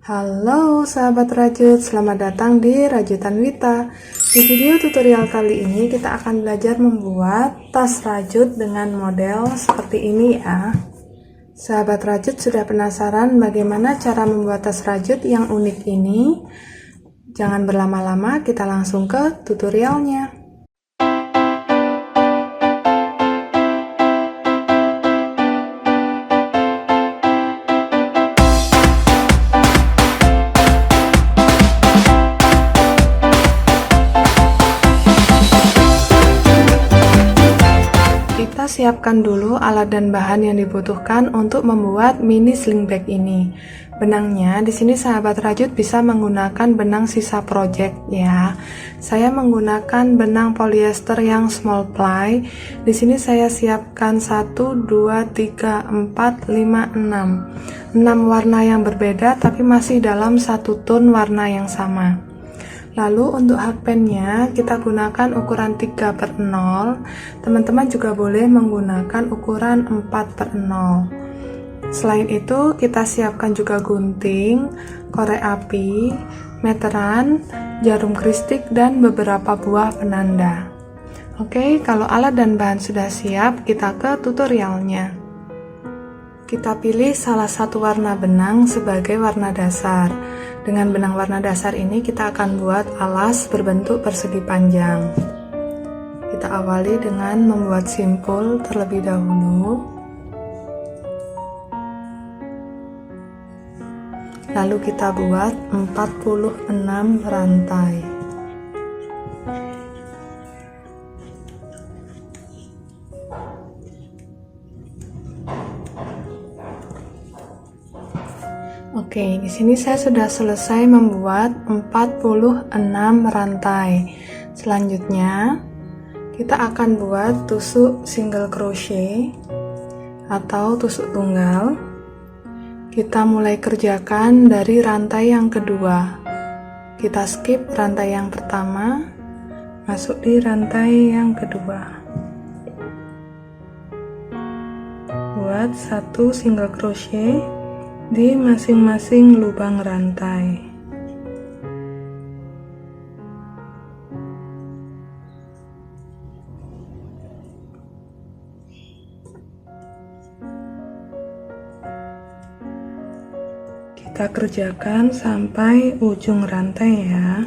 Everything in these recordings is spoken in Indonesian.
Halo sahabat rajut, selamat datang di Rajutan Wita. Di video tutorial kali ini kita akan belajar membuat tas rajut dengan model seperti ini ya. Sahabat rajut sudah penasaran bagaimana cara membuat tas rajut yang unik ini? Jangan berlama-lama, kita langsung ke tutorialnya. Kita siapkan dulu alat dan bahan yang dibutuhkan untuk membuat mini sling bag ini. Benangnya di sini sahabat rajut bisa menggunakan benang sisa project ya. Saya menggunakan benang polyester yang small ply. Di sini saya siapkan 1 2 3 4 5 6 warna yang berbeda tapi masih dalam satu tone warna yang sama. Lalu untuk hakpennya kita gunakan ukuran 3/0. Teman-teman juga boleh menggunakan ukuran 4/0. Selain itu kita siapkan juga gunting, korek api, meteran, jarum kristik, dan beberapa buah penanda. Oke, kalau alat dan bahan sudah siap, kita ke tutorialnya. Kita pilih salah satu warna benang sebagai warna dasar. Dengan benang warna dasar ini kita akan buat alas berbentuk persegi panjang. Kita awali dengan membuat simpul terlebih dahulu. Lalu kita buat 46 rantai. Oke, di sini saya sudah selesai membuat 46 rantai. Selanjutnya, kita akan buat tusuk single crochet atau tusuk tunggal. Kita mulai kerjakan dari rantai yang kedua. Kita skip rantai yang pertama, masuk di rantai yang kedua. Buat satu single crochet di masing-masing lubang rantai. Kita kerjakan sampai ujung rantai ya.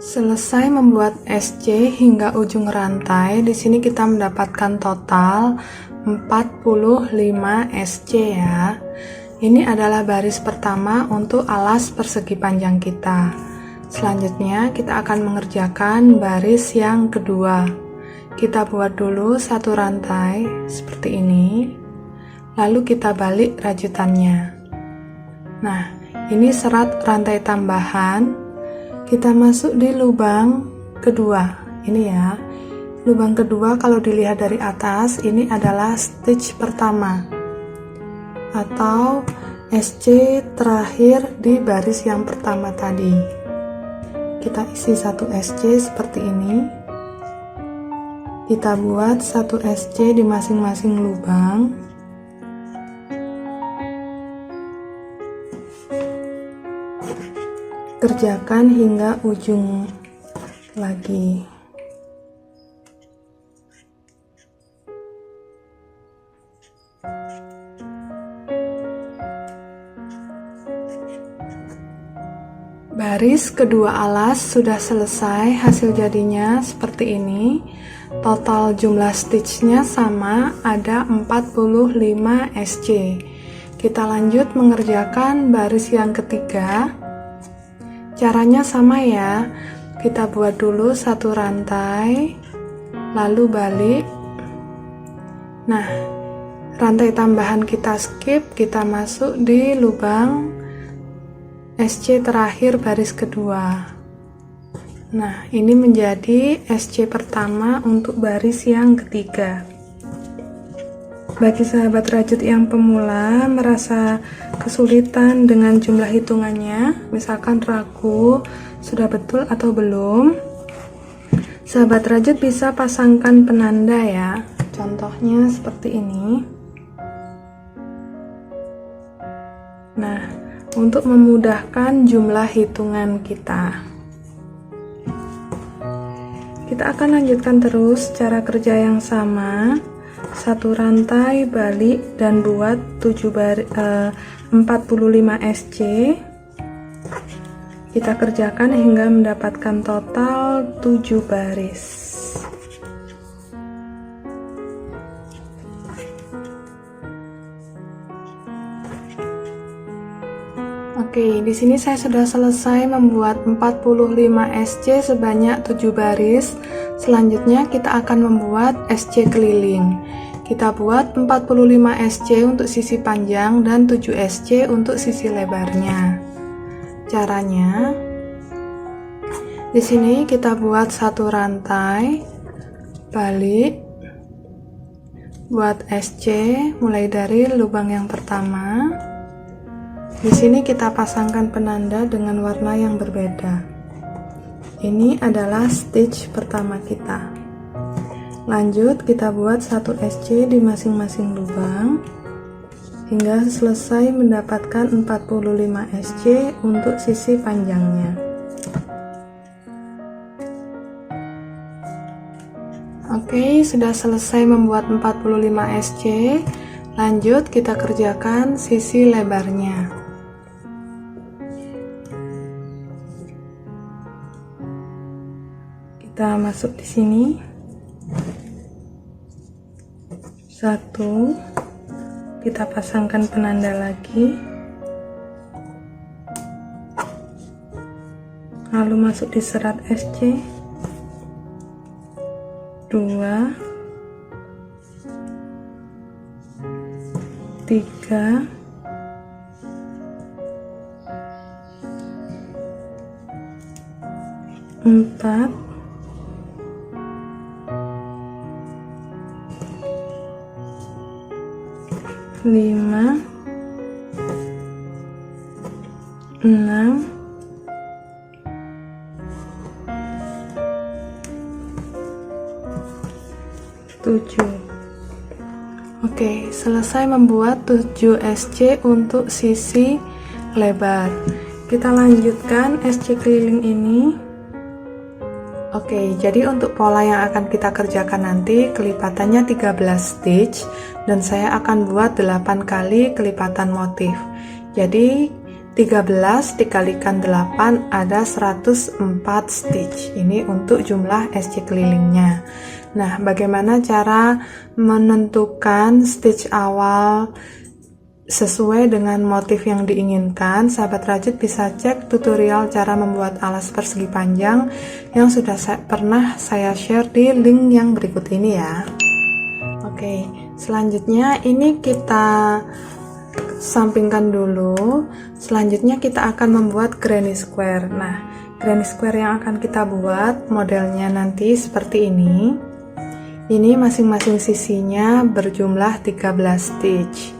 Selesai membuat SC hingga ujung rantai, di sini kita mendapatkan total 45 SC ya. Ini adalah baris pertama untuk alas persegi panjang kita. Selanjutnya kita akan mengerjakan baris yang kedua. Kita buat dulu satu rantai seperti ini, lalu kita balik rajutannya. Nah, ini serat rantai tambahan. Kita masuk di lubang kedua ini ya. Lubang kedua kalau dilihat dari atas ini adalah stitch pertama atau SC terakhir di baris yang pertama tadi. Kita isi satu SC seperti ini. Kita buat satu SC di masing-masing lubang. Kerjakan hingga ujung lagi. Baris kedua alas sudah selesai, hasil jadinya seperti ini. Total jumlah stitchnya sama, ada 45 SC. Kita lanjut mengerjakan baris yang ketiga. Caranya sama ya, kita buat dulu satu rantai, lalu balik. Nah, rantai tambahan kita skip, kita masuk di lubang SC terakhir baris kedua. Nah, ini menjadi SC pertama untuk baris yang ketiga. Bagi sahabat rajut yang pemula merasa kesulitan dengan jumlah hitungannya, misalkan ragu sudah betul atau belum, sahabat rajut bisa pasangkan penanda ya. Contohnya seperti ini. untuk memudahkan jumlah hitungan kita. Kita akan lanjutkan terus cara kerja yang sama, satu rantai balik dan buat 45 SC. Kita kerjakan hingga mendapatkan total 7 baris. Oke, di sini saya sudah selesai membuat 45 SC sebanyak 7 baris. Selanjutnya kita akan membuat SC keliling. Kita buat 45 SC untuk sisi panjang dan 7 SC untuk sisi lebarnya. Caranya, di sini kita buat satu rantai balik, buat SC mulai dari lubang yang pertama. Di sini kita pasangkan penanda dengan warna yang berbeda. Ini adalah stitch pertama kita. Lanjut kita buat satu SC di masing-masing lubang hingga selesai mendapatkan 45 SC untuk sisi panjangnya. Oke, sudah selesai membuat 45 SC. Lanjut kita kerjakan sisi lebarnya. Kita masuk di sini. Satu, kita pasangkan penanda lagi. Lalu masuk di serat SC. 2, 3, 4, 5, 6, 7. Oke, selesai membuat 7 SC untuk sisi lebar. Kita lanjutkan SC keliling ini. Oke, jadi untuk pola yang akan kita kerjakan nanti kelipatannya 13 stitch dan saya akan buat 8 kali kelipatan motif. Jadi 13 dikalikan 8 ada 104 stitch. Ini untuk jumlah SC kelilingnya. Nah, bagaimana cara menentukan stitch awal sesuai dengan motif yang diinginkan? Sahabat rajut bisa cek tutorial cara membuat alas persegi panjang yang sudah pernah saya share di link yang berikut ini ya. Oke, selanjutnya ini kita sampingkan dulu. Selanjutnya kita akan membuat granny square. Nah, granny square yang akan kita buat modelnya nanti seperti ini. Ini masing-masing sisinya berjumlah 13 stitch.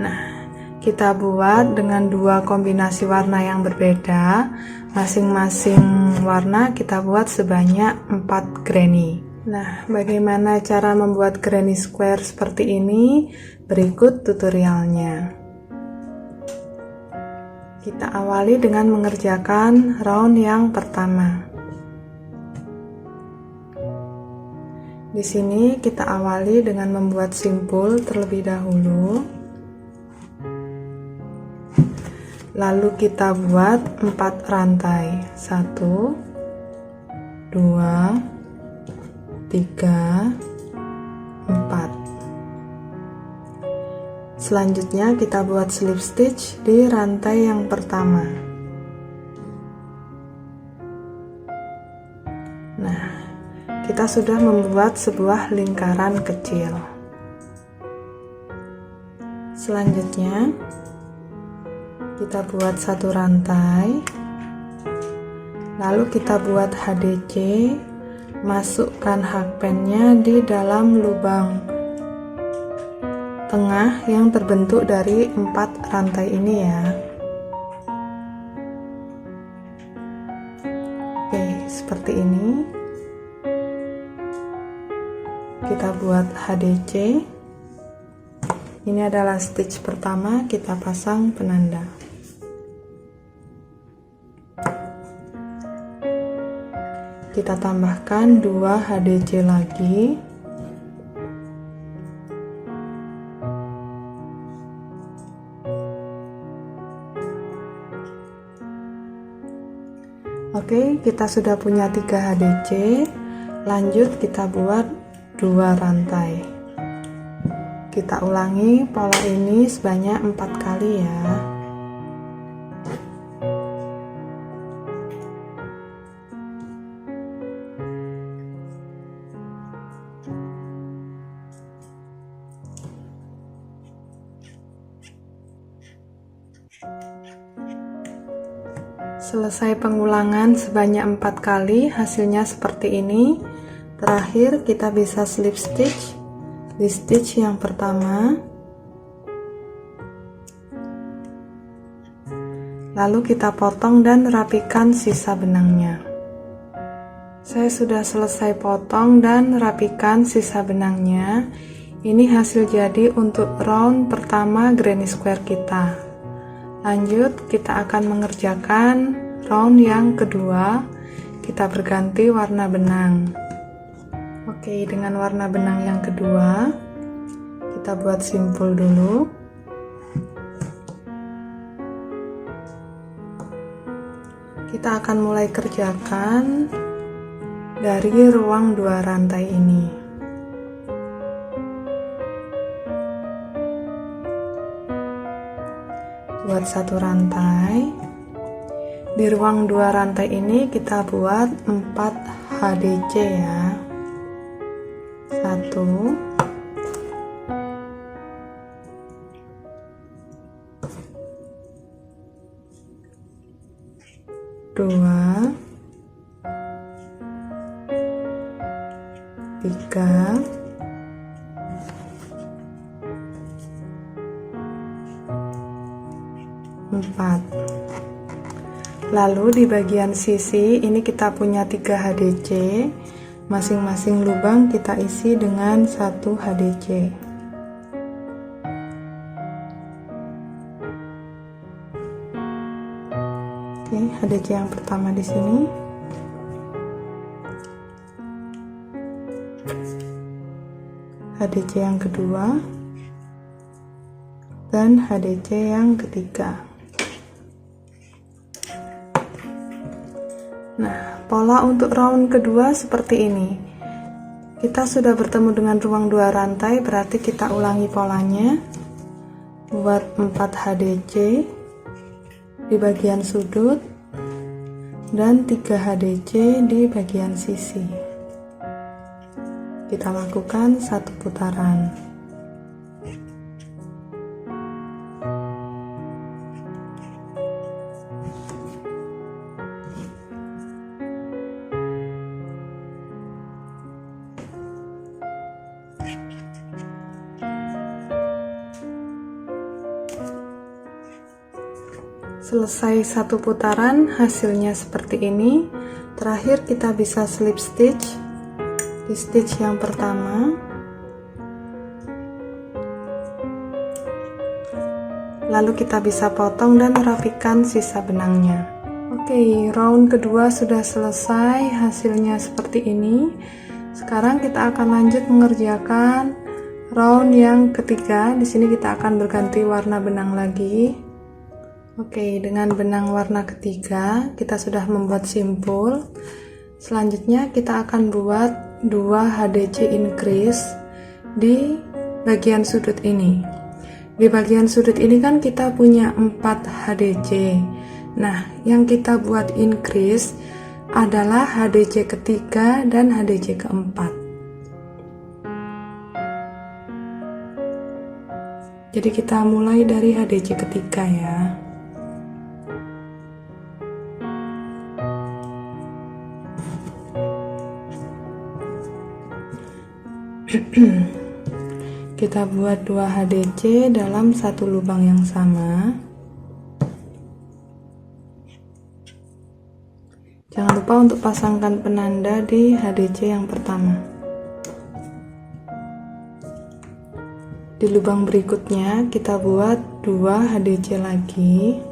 Nah, kita buat dengan dua kombinasi warna yang berbeda. Masing-masing warna kita buat sebanyak 4 granny. Nah, bagaimana cara membuat granny square seperti ini? Berikut tutorialnya. Kita awali dengan mengerjakan round yang pertama. Di sini kita awali dengan membuat simpul terlebih dahulu. Lalu kita buat 4 rantai. 1, 2, 3, 4. Selanjutnya kita buat slip stitch di rantai yang pertama. Nah, kita sudah membuat sebuah lingkaran kecil. Selanjutnya kita buat satu rantai, lalu kita buat HDC, masukkan hakpennya di dalam lubang tengah yang terbentuk dari 4 rantai ini ya. Oke, seperti ini. Kita buat HDC. Ini adalah stitch pertama, kita pasang penanda. Kita tambahkan 2 HDC lagi. Oke, kita sudah punya 3 HDC. Lanjut kita buat 2 rantai. Kita ulangi pola ini sebanyak 4 kali ya. Selesai pengulangan sebanyak 4 kali, hasilnya seperti ini. Terakhir kita bisa slip stitch di stitch yang pertama, lalu kita potong dan rapikan sisa benangnya. Saya sudah selesai potong dan rapikan sisa benangnya. Ini hasil jadi untuk round pertama granny square kita. Lanjut kita akan mengerjakan round yang kedua. Kita berganti warna benang. Oke, dengan warna benang yang kedua kita buat simpul dulu. Kita akan mulai kerjakan dari ruang 2 rantai ini. Buat 1 rantai. Di ruang 2 rantai ini kita buat 4 HDC ya. 1 2 3 4. Lalu di bagian sisi ini kita punya 3 HDC. Masing-masing lubang kita isi dengan 1 HDC. Oke, HDC yang pertama di sini. HDC yang kedua dan HDC yang ketiga. Nah, pola untuk round kedua seperti ini. Kita sudah bertemu dengan ruang 2 rantai, berarti kita ulangi polanya. Buat 4 HDC di bagian sudut dan 3 HDC di bagian sisi. Kita lakukan 1 putaran. Selesai 1 putaran, hasilnya seperti ini. Terakhir kita bisa slip stitch di stitch yang pertama, lalu kita bisa potong dan rapikan sisa benangnya. Oke, round kedua sudah selesai, hasilnya seperti ini. Sekarang kita akan lanjut mengerjakan round yang ketiga. Di sini kita akan berganti warna benang lagi. Oke, dengan benang warna ketiga kita sudah membuat simpul. Selanjutnya kita akan buat 2 HDC increase di bagian sudut ini. Di bagian sudut ini kan kita punya 4 HDC. Nah, yang kita buat increase adalah HDC ketiga dan HDC keempat. Jadi kita mulai dari HDC ketiga ya. Kita buat 2 HDC dalam 1 lubang yang sama. Jangan lupa untuk pasangkan penanda di HDC yang pertama. Di lubang berikutnya kita buat 2 HDC lagi.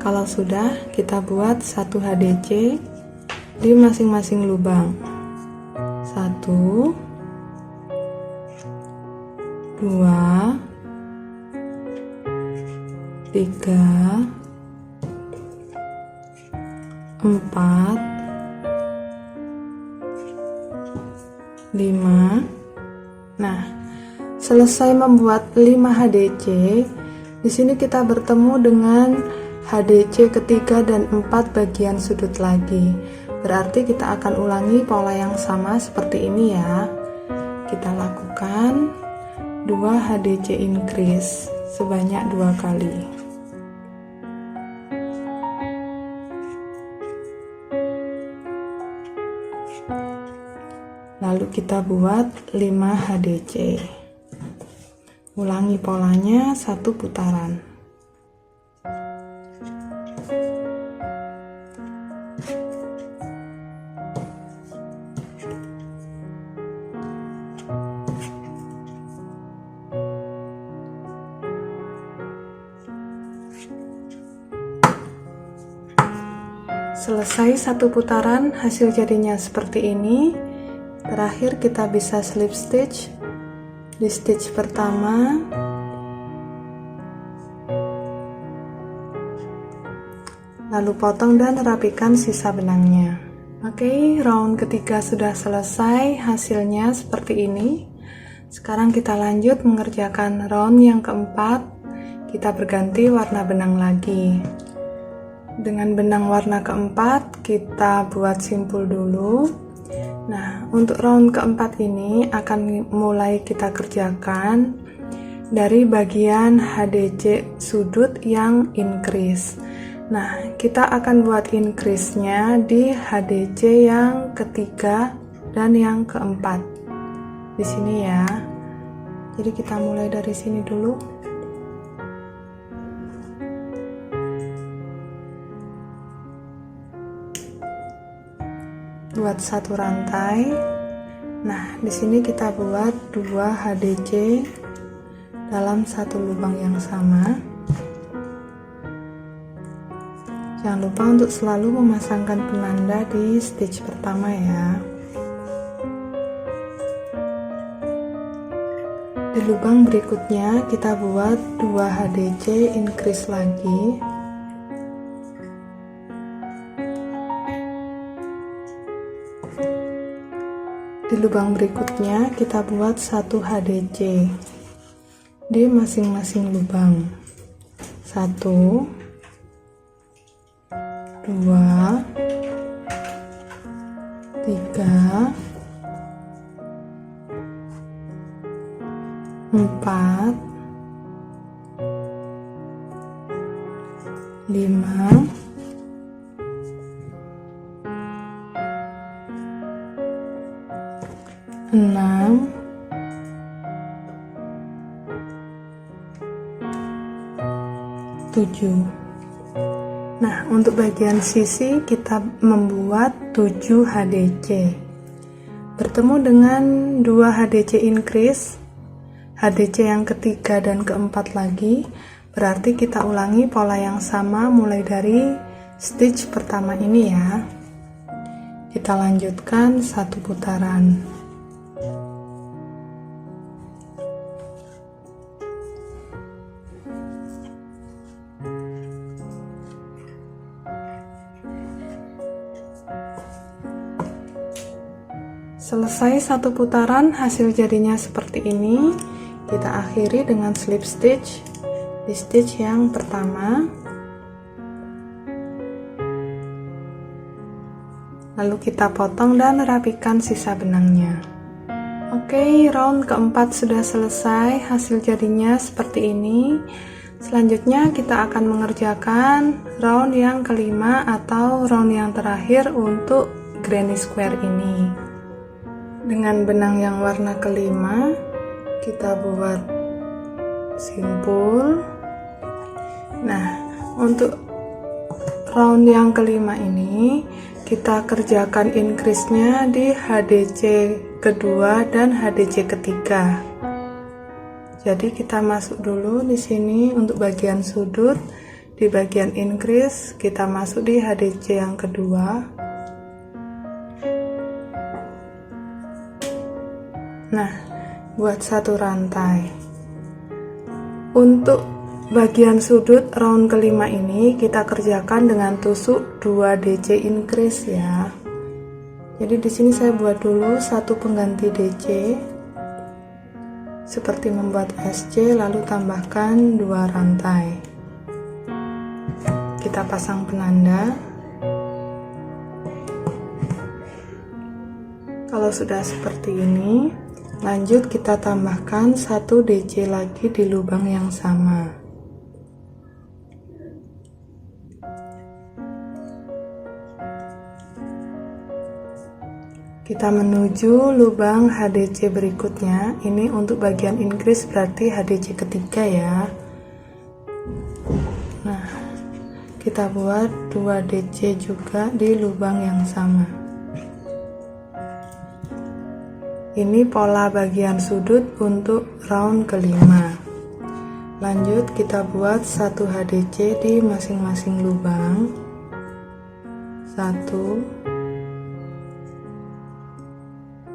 Kalau sudah, kita buat 1 HDC di masing-masing lubang. 1, 2, 3, 4, 5. Nah, selesai membuat 5 HDC, di sini kita bertemu dengan HDC ketiga dan 4 bagian sudut lagi. Berarti kita akan ulangi pola yang sama seperti ini ya. Kita lakukan 2 HDC increase sebanyak 2 kali. Lalu kita buat 5 HDC. Ulangi polanya 1 putaran. Selesai 1 putaran, hasil jadinya seperti ini. Terakhir kita bisa slip stitch di stitch pertama, lalu potong dan rapikan sisa benangnya. Oke, round ketiga sudah selesai, hasilnya seperti ini. Sekarang kita lanjut mengerjakan round yang keempat. Kita berganti warna benang lagi. Dengan benang warna keempat, kita buat simpul dulu. Nah, untuk round keempat ini akan mulai kita kerjakan dari bagian HDC sudut yang increase. Nah, kita akan buat increase-nya di HDC yang ketiga dan yang keempat. Di sini ya. Jadi kita mulai dari sini dulu. Buat 1 rantai. Nah, di sini kita buat 2 HDC dalam 1 lubang yang sama. Jangan lupa untuk selalu memasangkan penanda di stitch pertama ya. Di lubang berikutnya kita buat 2 HDC increase lagi. Di lubang berikutnya kita buat 1 HDC di masing-masing lubang. 1, 2, 3, 4, 5, 6, 7. Nah, untuk bagian sisi kita membuat 7 HDC. Bertemu dengan 2 HDC increase, HDC yang ketiga dan keempat lagi, berarti kita ulangi pola yang sama mulai dari stitch pertama ini ya. Kita lanjutkan 1 putaran. Selesai 1 putaran, hasil jadinya seperti ini. Kita akhiri dengan slip stitch di stitch yang pertama. Lalu kita potong dan rapikan sisa benangnya. Oke, round keempat sudah selesai, hasil jadinya seperti ini. Selanjutnya kita akan mengerjakan round yang kelima atau round yang terakhir untuk granny square ini. Dengan benang yang warna kelima, kita buat simpul. Nah, untuk round yang kelima ini kita kerjakan increase-nya di HDC kedua dan HDC ketiga. Jadi kita masuk dulu di sini untuk bagian sudut. Di Di bagian increase kita masuk di HDC yang kedua. Nah, buat satu rantai. Untuk bagian sudut round kelima ini kita kerjakan dengan tusuk 2 DC increase ya. Jadi di sini saya buat dulu satu pengganti DC seperti membuat SC, lalu tambahkan 2 rantai. Kita pasang penanda. Kalau sudah seperti ini, lanjut kita tambahkan 1 DC lagi di lubang yang sama. Kita menuju lubang HDC berikutnya. Ini untuk bagian increase berarti HDC ketiga ya. Nah, kita buat 2 DC juga di lubang yang sama. Ini pola bagian sudut untuk round kelima. Lanjut kita buat 1 HDC di masing-masing lubang. 1,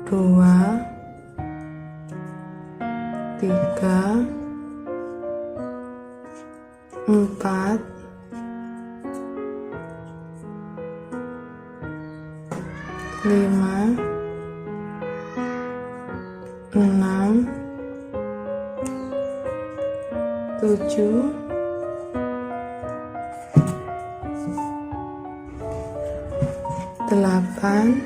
2, 3, 4, 5, 6, 7, 8,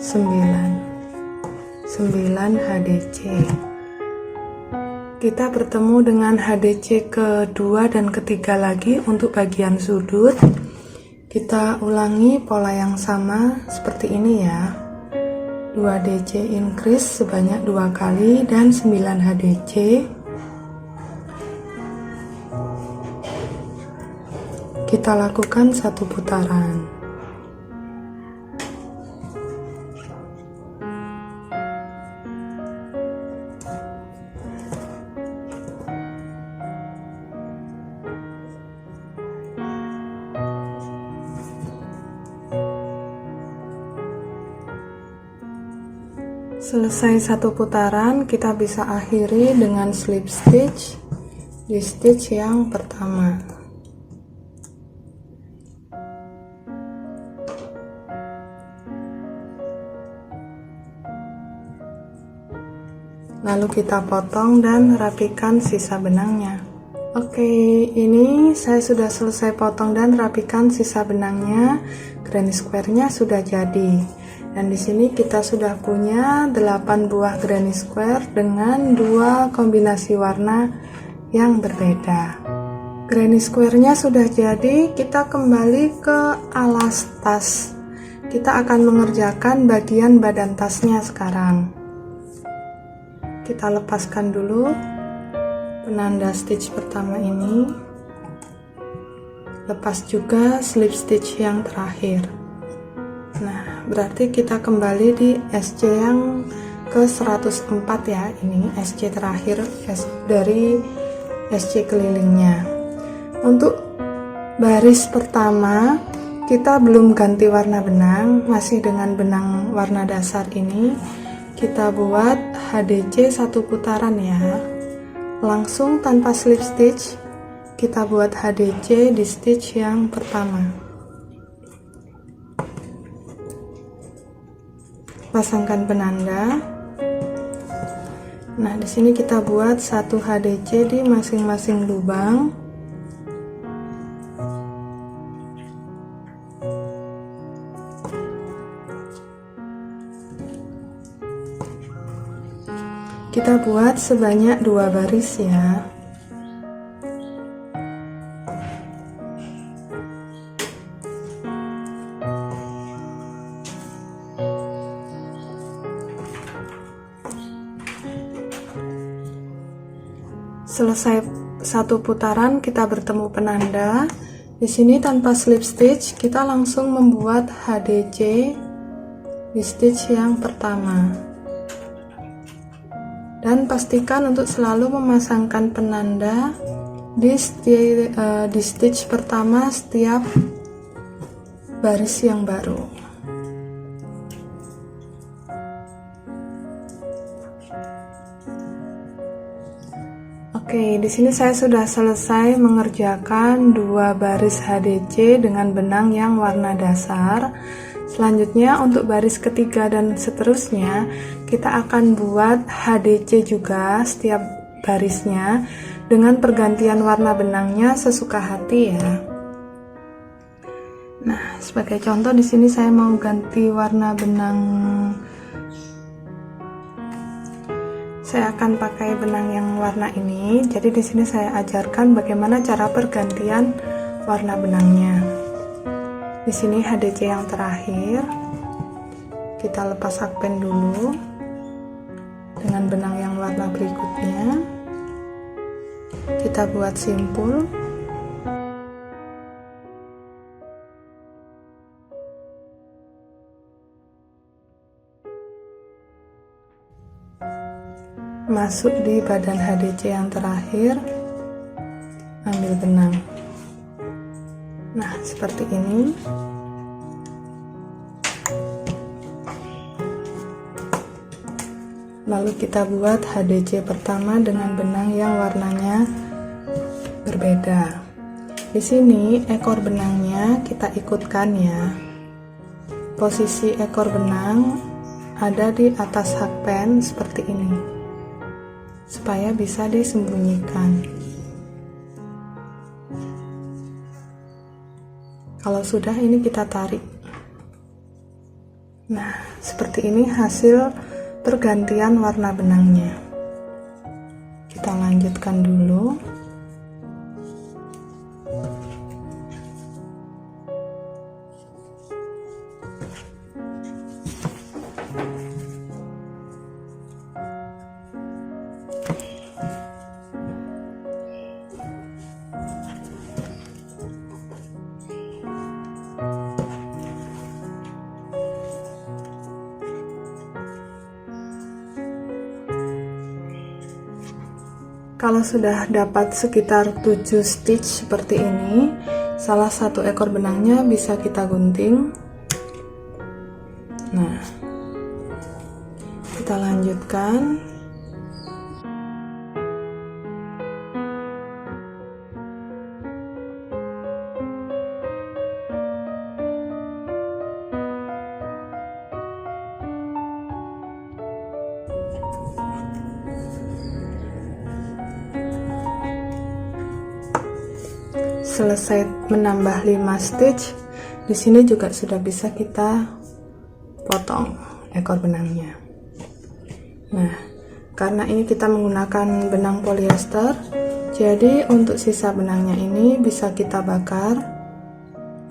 9 HDC. Kita bertemu dengan HDC kedua dan ketiga lagi untuk bagian sudut. Kita ulangi pola yang sama seperti ini ya. 2 DC increase sebanyak 2 kali dan 9 HDC. Kita lakukan 1 putaran. Selesai 1 putaran, kita bisa akhiri dengan slip stitch di stitch yang pertama. Lalu kita potong dan rapikan sisa benangnya. Oke, ini saya sudah selesai potong dan rapikan sisa benangnya. Granny square-nya sudah jadi. Dan di sini kita sudah punya 8 buah granny square dengan 2 kombinasi warna yang berbeda. Granny square-nya sudah jadi, kita kembali ke alas tas. Kita akan mengerjakan bagian badan tasnya sekarang. Kita lepaskan dulu penanda stitch pertama ini. Lepas juga slip stitch yang terakhir. Nah, berarti kita kembali di SC yang ke 104 ya. Ini SC terakhir dari SC kelilingnya. Untuk baris pertama kita belum ganti warna benang, masih dengan benang warna dasar ini. Kita buat HDC 1 putaran ya. Langsung tanpa slip stitch kita buat HDC di stitch yang pertama. Pasangkan penanda. Nah, di sini kita buat 1 HDC di masing-masing lubang. Kita buat sebanyak 2 baris ya. Selesai 1 putaran, kita bertemu penanda. Di sini tanpa slip stitch, kita langsung membuat HDC di stitch yang pertama. Dan pastikan untuk selalu memasangkan penanda di stitch pertama setiap baris yang baru. Oke, di sini saya sudah selesai mengerjakan 2 baris HDC dengan benang yang warna dasar. Selanjutnya untuk baris ketiga dan seterusnya kita akan buat HDC juga setiap barisnya dengan pergantian warna benangnya sesuka hati ya. Nah, sebagai contoh di sini saya mau ganti warna benang. Saya akan pakai benang yang warna ini. Jadi di sini saya ajarkan bagaimana cara pergantian warna benangnya. Di sini HDC yang terakhir. Kita lepas hakpen dulu dengan benang yang warna berikutnya. Kita buat simpul. Masuk di badan HDC yang terakhir, ambil benang. Nah, seperti ini. Lalu kita buat HDC pertama dengan benang yang warnanya berbeda. Di sini ekor benangnya kita ikutkan ya. Posisi ekor benang ada di atas hakpen seperti ini, supaya bisa disembunyikan. Kalau sudah, ini kita tarik. Nah, seperti ini hasil pergantian warna benangnya. Kita lanjutkan dulu. Kalau sudah dapat sekitar 7 stitch seperti ini, salah satu ekor benangnya bisa kita gunting. Nah, kita lanjutkan. Selesai menambah 5 stitch, di sini juga sudah bisa kita potong ekor benangnya. Nah, karena ini kita menggunakan benang polyester, jadi untuk sisa benangnya ini bisa kita bakar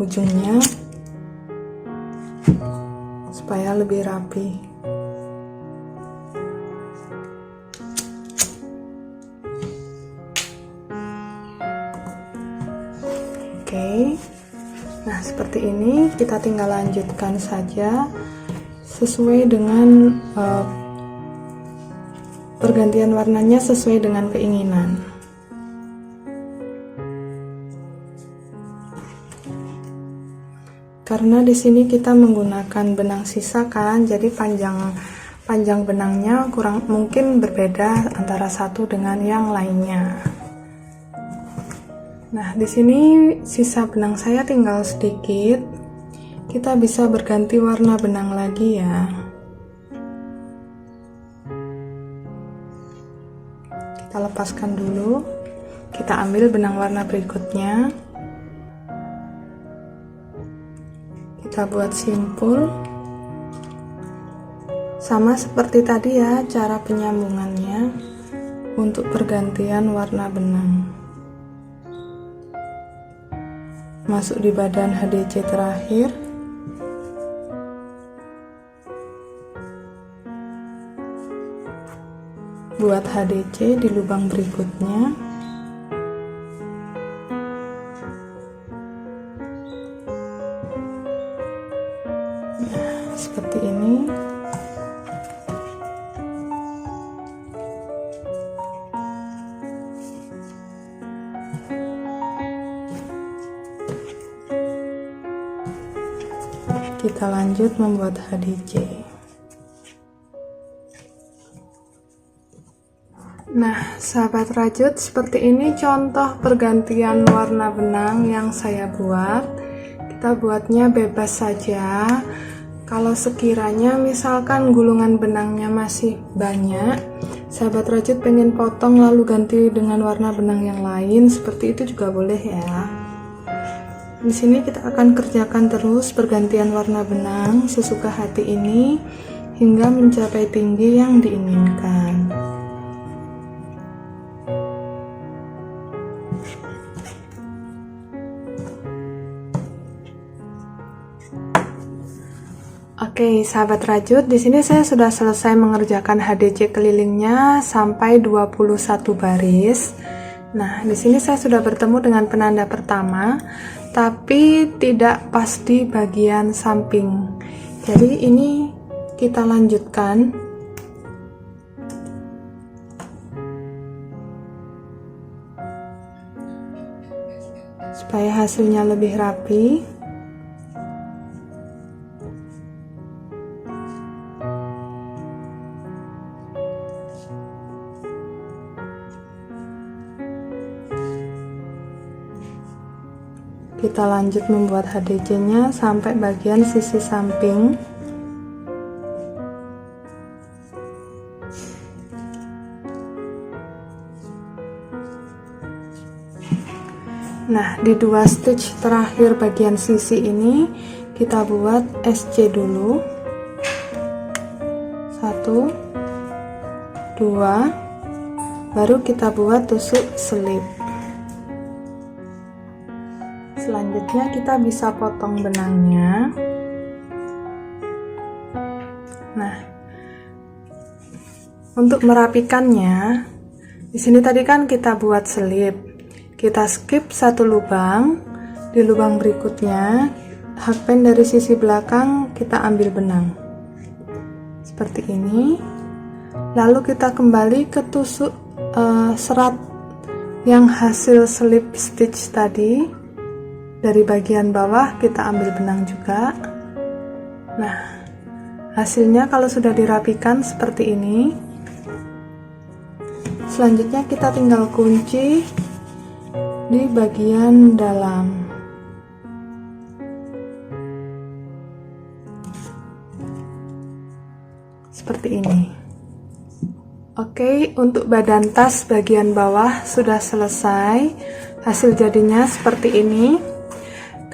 ujungnya supaya lebih rapi. Oke, nah seperti ini kita tinggal lanjutkan saja sesuai dengan pergantian warnanya sesuai dengan keinginan. Karena di sini kita menggunakan benang sisa kan, jadi panjang benangnya mungkin berbeda antara satu dengan yang lainnya. Nah, di sini sisa benang saya tinggal sedikit. Kita bisa berganti warna benang lagi ya. Kita lepaskan dulu. Kita ambil benang warna berikutnya. Kita buat simpul. Sama seperti tadi ya, cara penyambungannya untuk pergantian warna benang. Masuk di badan HDC terakhir, buat HDC di lubang berikutnya. Nah, seperti ini. Kita lanjut membuat HDC. Nah, sahabat rajut, seperti ini contoh pergantian warna benang yang saya buat. Kita buatnya bebas saja. Kalau sekiranya misalkan gulungan benangnya masih banyak, sahabat rajut pengen potong lalu ganti dengan warna benang yang lain, seperti itu juga boleh ya. Di sini kita akan kerjakan terus pergantian warna benang sesuka hati ini hingga mencapai tinggi yang diinginkan. Oke, sahabat rajut, di sini saya sudah selesai mengerjakan HDC kelilingnya sampai 21 baris. Nah, di sini saya sudah bertemu dengan penanda pertama, tapi tidak pas di bagian samping. Jadi ini kita lanjutkan. Supaya hasilnya lebih rapi. Kita lanjut membuat HDC-nya sampai bagian sisi samping. Nah, di dua stitch terakhir bagian sisi ini kita buat SC dulu. 1 2, baru kita buat tusuk selip. Selanjutnya kita bisa potong benangnya. Nah, untuk merapikannya, di sini tadi kan kita buat selip. Kita skip satu lubang. Di lubang berikutnya, hakpen dari sisi belakang kita ambil benang. Seperti ini. Lalu kita kembali ke tusuk serat yang hasil selip stitch tadi. Dari bagian bawah kita ambil benang juga. Nah, hasilnya kalau sudah dirapikan seperti ini. Selanjutnya kita tinggal kunci di bagian dalam. Seperti ini. Oke, untuk badan tas bagian bawah sudah selesai. Hasil jadinya seperti ini.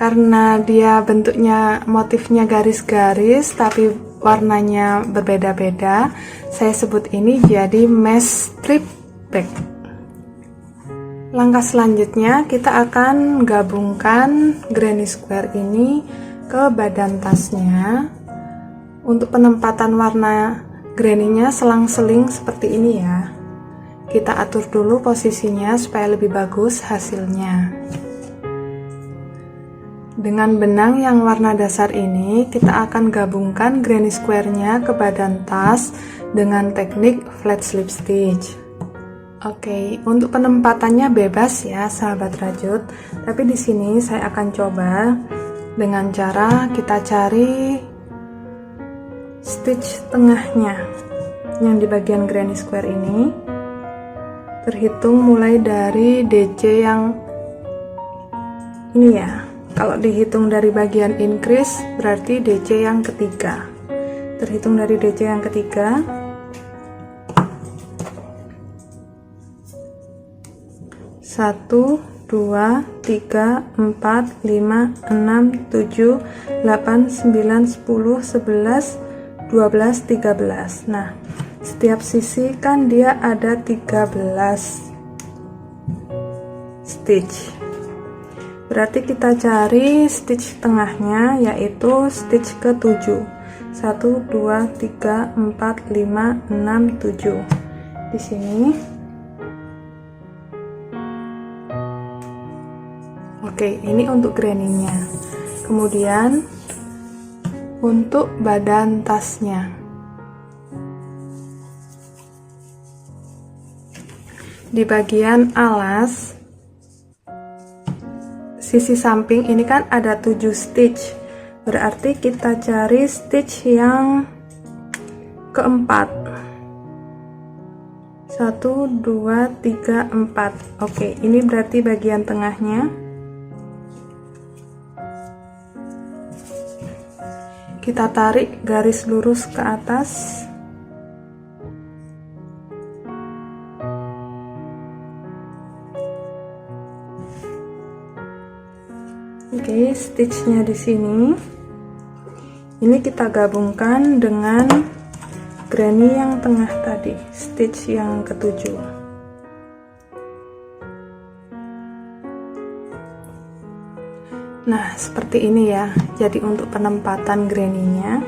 Karena dia bentuknya motifnya garis-garis tapi warnanya berbeda-beda, saya sebut ini jadi mesh strip back. Langkah selanjutnya kita akan gabungkan granny square ini ke badan tasnya. Untuk penempatan warna granny-nya selang-seling seperti ini ya. Kita atur dulu posisinya supaya lebih bagus hasilnya. Dengan benang yang warna dasar ini, kita akan gabungkan granny square-nya ke badan tas dengan teknik flat slip stitch. Oke, untuk penempatannya bebas ya, sahabat rajut. Tapi di sini saya akan coba dengan cara kita cari stitch tengahnya yang di bagian granny square ini. Terhitung mulai dari DC yang ini ya. Kalau dihitung dari bagian increase berarti DC yang ketiga. Terhitung dari DC yang ketiga. 1 2 3 4 5 6 7 8 9 10 11 12 13. Nah, setiap sisi kan dia ada 13 stitch. Berarti kita cari stitch tengahnya, yaitu stitch ke-7. 1 2 3 4 5 6 7. Di sini. Oke, ini untuk granny-nya. Kemudian untuk badan tasnya. Di bagian alas sisi samping ini kan ada 7 stitch. Berarti kita cari stitch yang keempat. 1 2 3 4. Oke, ini berarti bagian tengahnya. Kita tarik garis lurus ke atas. Oke, stitchnya di sini. Ini kita gabungkan dengan granny yang tengah tadi, stitch yang ketujuh. Nah, seperti ini ya. Jadi untuk penempatan granny-nya,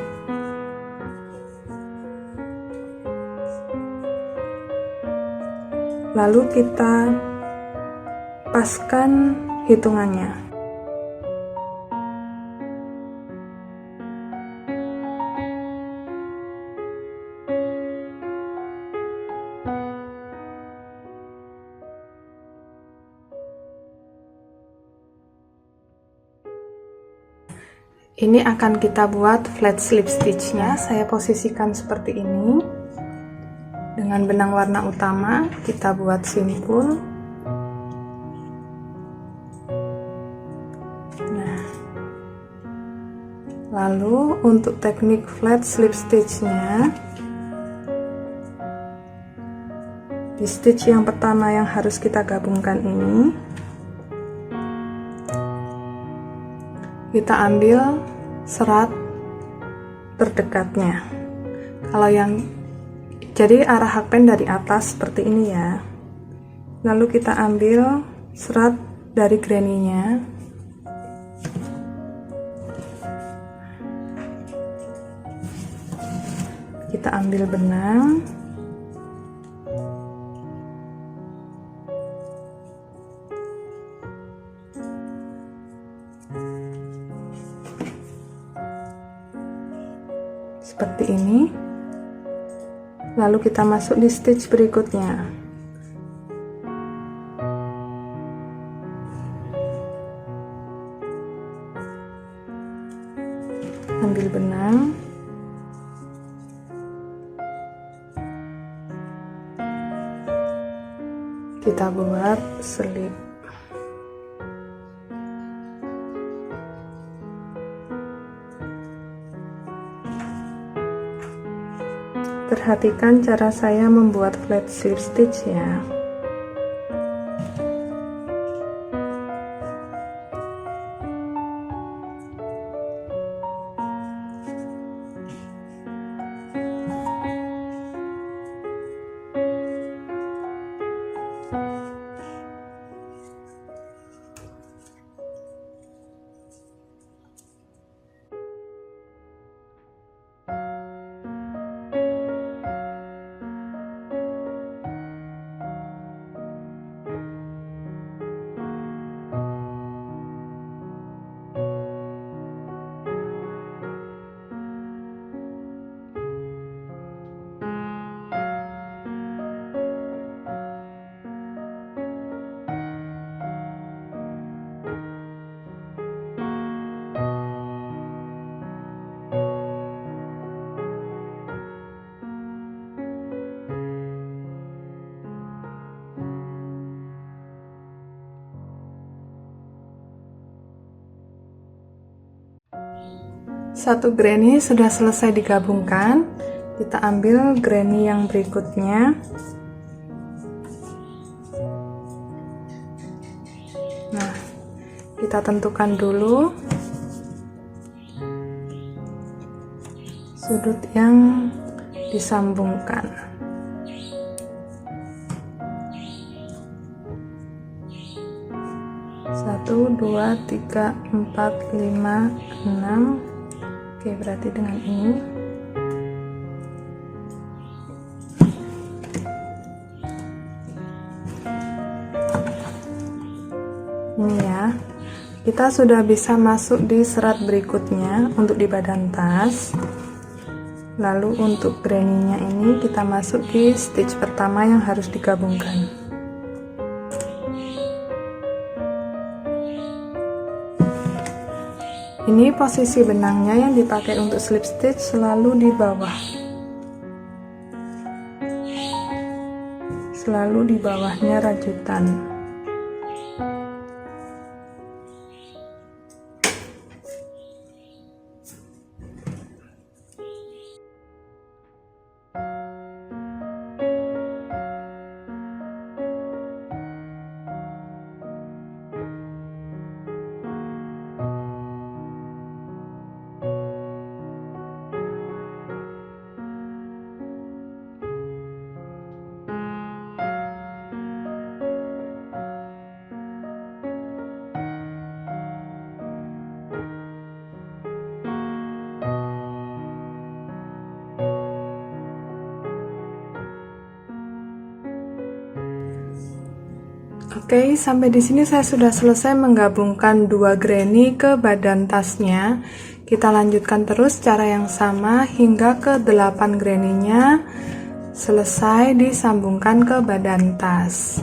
lalu kita paskan hitungannya. Ini akan kita buat flat slip stitchnya. Saya posisikan seperti ini. Dengan benang warna utama kita buat simpul. Nah, lalu untuk teknik flat slip stitchnya, di stitch yang pertama yang harus kita gabungkan ini, kita ambil serat terdekatnya. Kalau yang jadi arah hakpen dari atas seperti ini ya. Lalu kita ambil serat dari granny-nya. Kita ambil benang. Seperti ini. Lalu kita masuk di stitch berikutnya. Ambil benang. Kita buat selip. Perhatikan cara saya membuat flat slip stitch ya. Satu granny sudah selesai digabungkan. Kita ambil granny yang berikutnya. Nah, kita tentukan dulu sudut yang disambungkan. Satu, dua, tiga, empat, lima, enam. Oke, berarti dengan ini. Ini ya. Kita sudah bisa masuk di serat berikutnya untuk di badan tas. Lalu untuk granny-nya ini kita masuk di stitch pertama yang harus digabungkan. Ini posisi benangnya yang dipakai untuk slip stitch selalu di bawah. Selalu di bawahnya rajutan. Oke, sampai di sini saya sudah selesai menggabungkan dua granny ke badan tasnya. Kita lanjutkan terus cara yang sama hingga ke 8 granny-nya selesai disambungkan ke badan tas.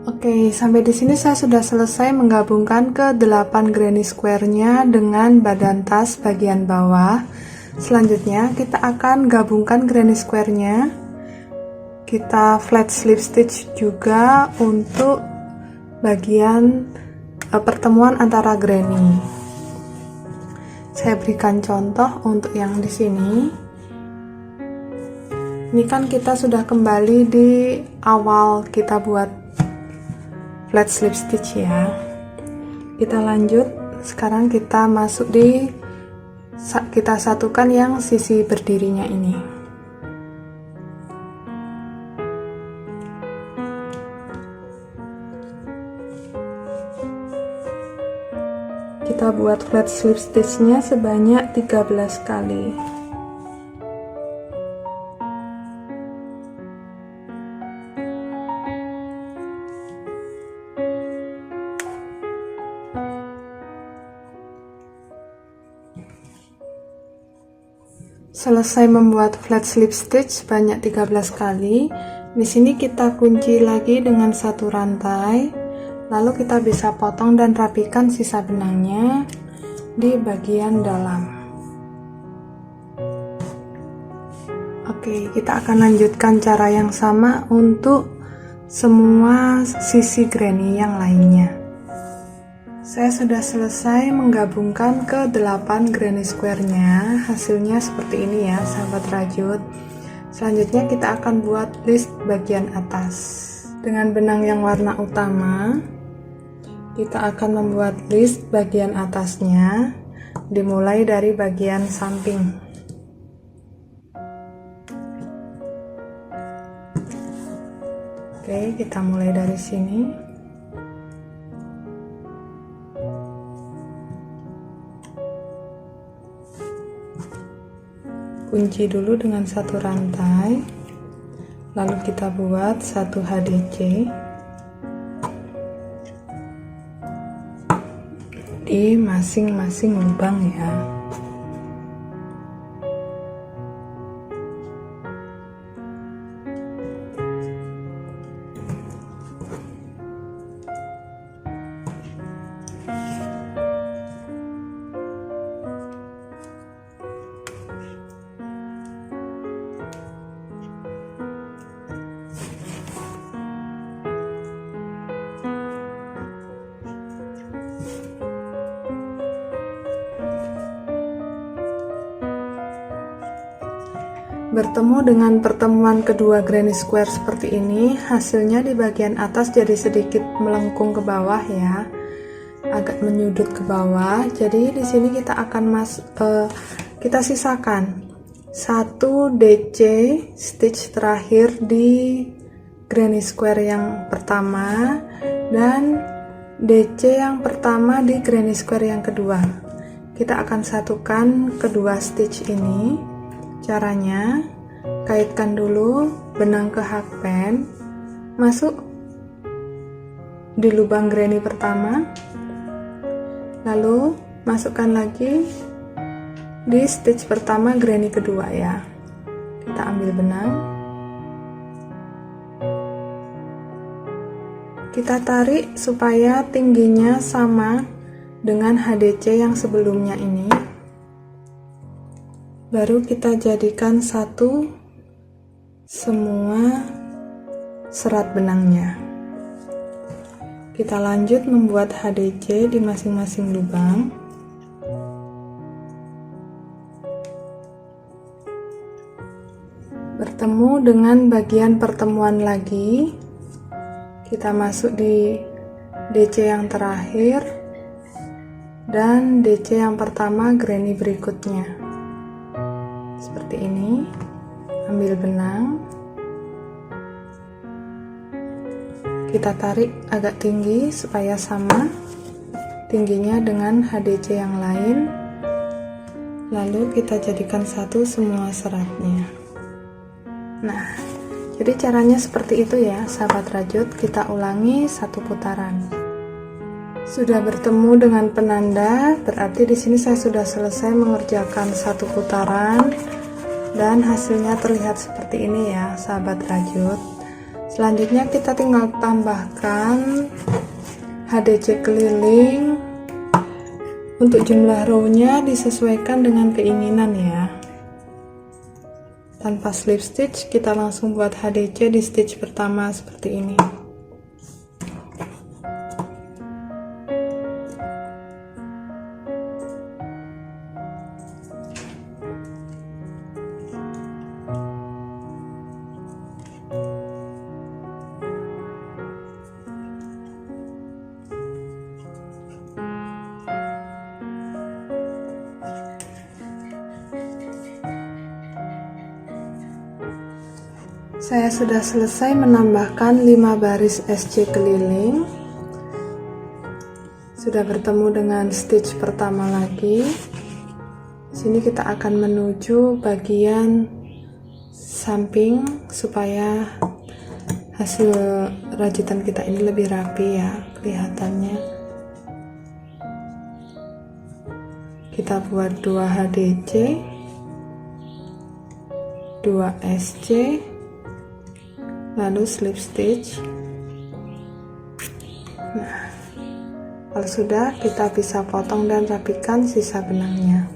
Oke, sampai di sini saya sudah selesai menggabungkan ke 8 granny square-nya dengan badan tas bagian bawah. Selanjutnya kita akan gabungkan granny square-nya. Kita flat slip stitch juga untuk bagian pertemuan antara granny. Saya berikan contoh untuk yang di sini. Ini kan kita sudah kembali di awal kita buat flat slip stitch ya. Kita lanjut, sekarang kita masuk di kita satukan yang sisi berdirinya ini. Kita buat flat slip stitch-nya sebanyak 13 kali. Selesai membuat flat slip stitch sebanyak 13 kali. Di sini kita kunci lagi dengan satu rantai. Lalu kita bisa potong dan rapikan sisa benangnya di bagian dalam. Oke, kita akan lanjutkan cara yang sama untuk semua sisi granny yang lainnya. Saya sudah selesai menggabungkan ke 8 granny square-nya. Hasilnya seperti ini ya, sahabat rajut. Selanjutnya kita akan buat list bagian atas. Dengan benang yang warna utama, kita akan membuat list bagian atasnya, dimulai dari bagian samping. Oke, kita mulai dari sini. Kunci dulu dengan satu rantai, lalu kita buat satu HDC di masing-masing lubang ya. Bertemu dengan pertemuan kedua granny square seperti ini, hasilnya di bagian atas jadi sedikit melengkung ke bawah ya, agak menyudut ke bawah. Jadi di sini kita akan kita sisakan satu DC stitch terakhir di granny square yang pertama dan DC yang pertama di granny square yang kedua. Kita akan satukan kedua stitch ini. Caranya, kaitkan dulu benang ke hakpen, masuk di lubang granny pertama, lalu masukkan lagi di stitch pertama granny kedua ya. Kita ambil benang, kita tarik supaya tingginya sama dengan HDC yang sebelumnya ini. Baru kita jadikan satu semua serat benangnya. Kita lanjut membuat HDC di masing-masing lubang. Bertemu dengan bagian pertemuan lagi, kita masuk di DC yang terakhir dan DC yang pertama granny berikutnya. Seperti ini. Ambil benang, kita tarik agak tinggi supaya sama tingginya dengan HDC yang lain, lalu kita jadikan satu semua seratnya. Nah, jadi caranya seperti itu ya sahabat rajut. Kita ulangi satu putaran. Sudah bertemu dengan penanda, berarti di sini saya sudah selesai mengerjakan satu putaran dan hasilnya terlihat seperti ini ya sahabat rajut. Selanjutnya kita tinggal tambahkan HDC keliling. Untuk jumlah row-nya disesuaikan dengan keinginan ya. Tanpa slip stitch, kita langsung buat HDC di stitch pertama seperti ini. Saya sudah selesai menambahkan 5 baris SC keliling. Sudah bertemu dengan stitch pertama lagi. Sini kita akan menuju bagian samping supaya hasil rajutan kita ini lebih rapi ya kelihatannya. Kita buat 2 HDC, 2 SC, lalu slip stitch. Nah, kalau sudah, kita bisa potong dan rapikan sisa benangnya.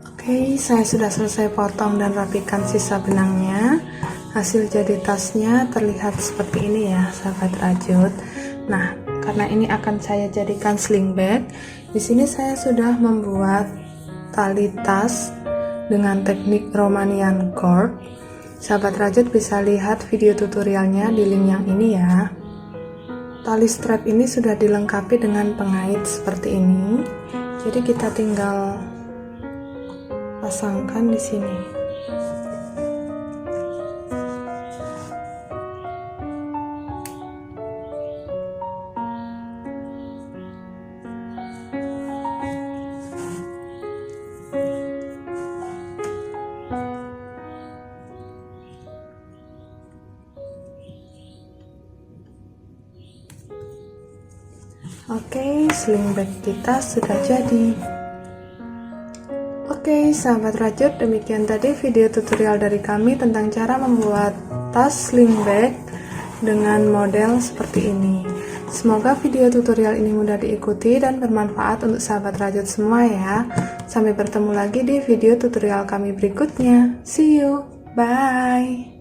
Oke, saya sudah selesai potong dan rapikan sisa benangnya. Hasil jadi tasnya terlihat seperti ini ya sahabat rajut. Nah, karena ini akan saya jadikan sling bag, di sini saya sudah membuat tali tas dengan teknik Romanian cord. Sahabat rajut bisa lihat video tutorialnya di link yang ini ya. Tali strap ini sudah dilengkapi dengan pengait seperti ini. Jadi kita tinggal pasangkan di sini. Oke, sling bag kita sudah jadi. Oke, sahabat rajut, demikian tadi video tutorial dari kami tentang cara membuat tas sling bag dengan model seperti ini. Semoga video tutorial ini mudah diikuti dan bermanfaat untuk sahabat rajut semua ya. Sampai bertemu lagi di video tutorial kami berikutnya. See you, bye.